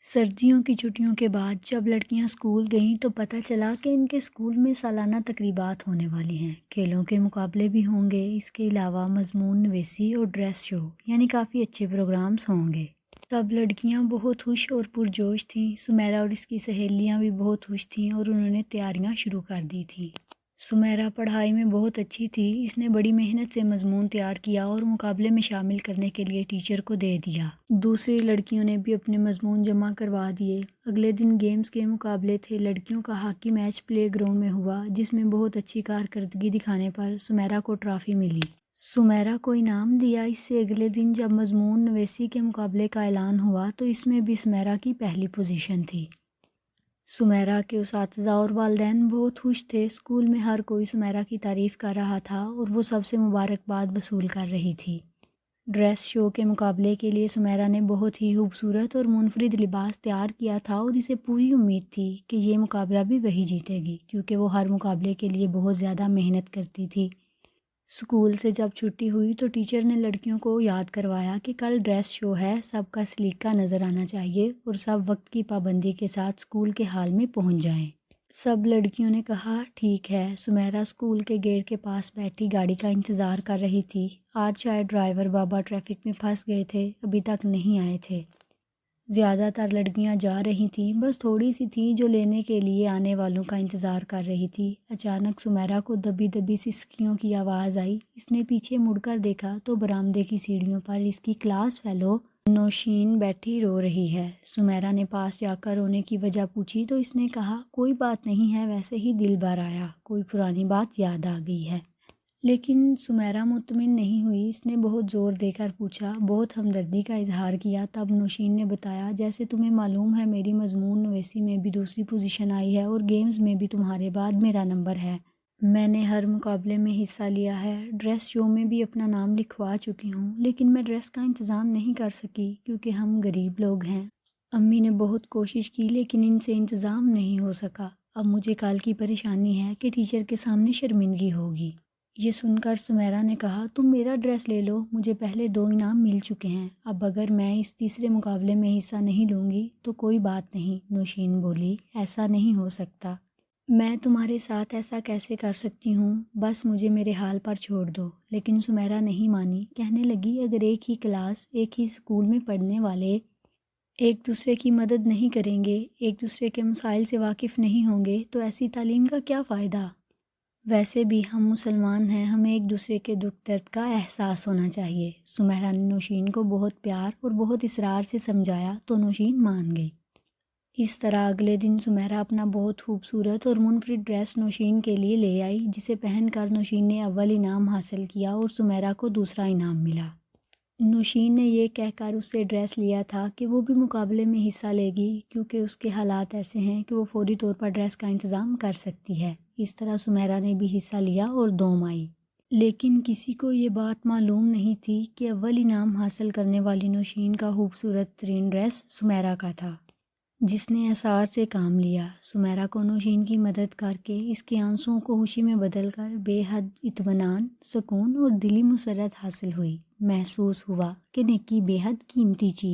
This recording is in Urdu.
سردیوں کی چھٹیوں کے بعد جب لڑکیاں اسکول گئیں تو پتہ چلا کہ ان کے اسکول میں سالانہ تقریبات ہونے والی ہیں۔ کھیلوں کے مقابلے بھی ہوں گے، اس کے علاوہ مضمون نویسی اور ڈریس شو، یعنی کافی اچھے پروگرامز ہوں گے۔ سب لڑکیاں بہت خوش اور پرجوش تھیں۔ سمیرہ اور اس کی سہیلیاں بھی بہت خوش تھیں اور انہوں نے تیاریاں شروع کر دی تھیں۔ سمیرہ پڑھائی میں بہت اچھی تھی۔ اس نے بڑی محنت سے مضمون تیار کیا اور مقابلے میں شامل کرنے کے لیے ٹیچر کو دے دیا۔ دوسری لڑکیوں نے بھی اپنے مضمون جمع کروا دیے۔ اگلے دن گیمز کے مقابلے تھے۔ لڑکیوں کا ہاکی میچ پلے گراؤنڈ میں ہوا، جس میں بہت اچھی کارکردگی دکھانے پر سمیرہ کو ٹرافی ملی۔ سمیرہ کو انعام دیا۔ اس سے اگلے دن جب مضمون نویسی کے مقابلے کا اعلان ہوا تو اس میں بھی سمیرہ کی پہلی پوزیشن تھی۔ سمیرہ کے اساتذہ اور والدین بہت خوش تھے۔ اسکول میں ہر کوئی سمیرہ کی تعریف کر رہا تھا اور وہ سب سے مبارکباد وصول کر رہی تھی۔ ڈریس شو کے مقابلے کے لیے سمیرہ نے بہت ہی خوبصورت اور منفرد لباس تیار کیا تھا اور اسے پوری امید تھی کہ یہ مقابلہ بھی وہی جیتے گی، کیونکہ وہ ہر مقابلے کے لیے بہت زیادہ محنت کرتی تھی۔ اسکول سے جب چھٹی ہوئی تو ٹیچر نے لڑکیوں کو یاد کروایا کہ کل ڈریس شو ہے، سب کا سلیقہ نظر آنا چاہیے اور سب وقت کی پابندی کے ساتھ اسکول کے ہال میں پہنچ جائیں۔ سب لڑکیوں نے کہا ٹھیک ہے۔ سمیرہ اسکول کے گیٹ کے پاس بیٹھی گاڑی کا انتظار کر رہی تھی۔ آج شاید ڈرائیور بابا ٹریفک میں پھنس گئے تھے، ابھی تک نہیں آئے تھے۔ زیادہ تر لڑکیاں جا رہی تھیں، بس تھوڑی سی تھیں جو لینے کے لیے آنے والوں کا انتظار کر رہی تھی۔ اچانک سمیرہ کو دبی دبی سسکیوں کی آواز آئی۔ اس نے پیچھے مڑ کر دیکھا تو برآمدے کی سیڑھیوں پر اس کی کلاس فیلو نوشین بیٹھی رو رہی ہے۔ سمیرہ نے پاس جا کر رونے کی وجہ پوچھی تو اس نے کہا کوئی بات نہیں ہے، ویسے ہی دل بھر آیا، کوئی پرانی بات یاد آ گئی ہے۔ لیکن سمیرہ مطمئن نہیں ہوئی۔ اس نے بہت زور دے کر پوچھا، بہت ہمدردی کا اظہار کیا۔ تب نوشین نے بتایا جیسے تمہیں معلوم ہے میری مضمون نویسی میں بھی دوسری پوزیشن آئی ہے اور گیمز میں بھی تمہارے بعد میرا نمبر ہے۔ میں نے ہر مقابلے میں حصہ لیا ہے، ڈریس شو میں بھی اپنا نام لکھوا چکی ہوں، لیکن میں ڈریس کا انتظام نہیں کر سکی کیونکہ ہم غریب لوگ ہیں۔ امی نے بہت کوشش کی لیکن ان سے انتظام نہیں ہو سکا۔ اب مجھے کل کی پریشانی ہے کہ ٹیچر کے سامنے شرمندگی ہوگی۔ یہ سن کر سمیرہ نے کہا تم میرا ڈریس لے لو، مجھے پہلے 2 انعام مل چکے ہیں، اب اگر میں اس تیسرے مقابلے میں حصہ نہیں لوں گی تو کوئی بات نہیں۔ نوشین بولی ایسا نہیں ہو سکتا، میں تمہارے ساتھ ایسا کیسے کر سکتی ہوں، بس مجھے میرے حال پر چھوڑ دو۔ لیکن سمیرہ نہیں مانی، کہنے لگی اگر ایک ہی کلاس، ایک ہی اسکول میں پڑھنے والے ایک دوسرے کی مدد نہیں کریں گے، ایک دوسرے کے مسائل سے واقف نہیں ہوں گے تو ایسی تعلیم کا کیا فائدہ؟ ویسے بھی ہم مسلمان ہیں، ہمیں ایک دوسرے کے دکھ درد کا احساس ہونا چاہیے۔ سمیرہ نے نوشین کو بہت پیار اور بہت اصرار سے سمجھایا تو نوشین مان گئی۔ اس طرح اگلے دن سمیرہ اپنا بہت خوبصورت اور منفرد ڈریس نوشین کے لیے لے آئی، جسے پہن کر نوشین نے اول انعام حاصل کیا اور سمیرہ کو دوسرا انعام ملا۔ نوشین نے یہ کہہ کر اس سے ڈریس لیا تھا کہ وہ بھی مقابلے میں حصہ لے گی، کیونکہ اس کے حالات ایسے ہیں کہ وہ فوری طور پر ڈریس کا انتظام کر سکتی ہے۔ اس طرح سمیرہ نے بھی حصہ لیا اور دوم آئی۔ لیکن کسی کو یہ بات معلوم نہیں تھی کہ اول انعام حاصل کرنے والی نوشین کا خوبصورت ترین ڈریس سمیرہ کا تھا، جس نے اثار سے کام لیا۔ سمیرہ کو نوشین کی مدد کر کے اس کے آنسوؤں کو خوشی میں بدل کر بے حد اطمینان، سکون اور دلی مسرت حاصل ہوئی۔ محسوس ہوا کہ نیکی بے حد قیمتی چیز